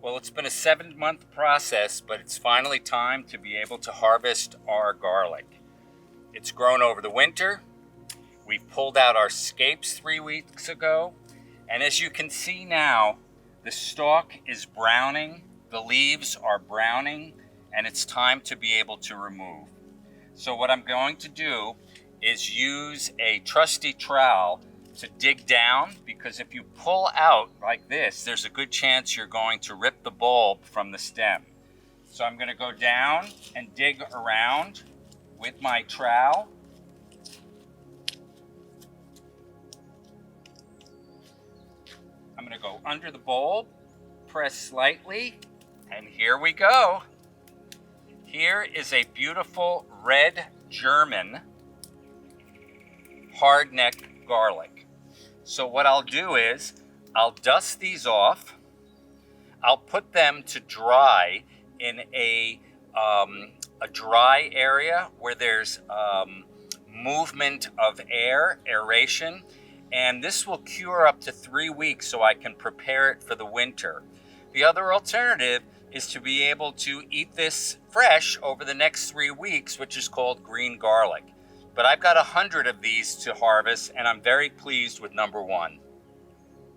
Well, it's been a 7-month process, but it's finally time to be able to harvest our garlic. It's grown over the winter. We pulled out our scapes 3 weeks ago, and as you can see now, the stalk is browning, the leaves are browning, and it's time to be able to remove. So what I'm going to do is use a trusty trowel to dig down, because if you pull out like this, there's a good chance you're going to rip the bulb from the stem. So I'm going to go down and dig around with my trowel. I'm going to go under the bulb, press slightly, and here we go. Here is a beautiful red German hardneck garlic. So what I'll do is I'll dust these off. I'll put them to dry in a dry area where there's movement of air, aeration, and this will cure up to 3 weeks so I can prepare it for the winter. The other alternative is to be able to eat this fresh over the next 3 weeks, which is called green garlic. But I've got 100 of these to harvest, and I'm very pleased with number one.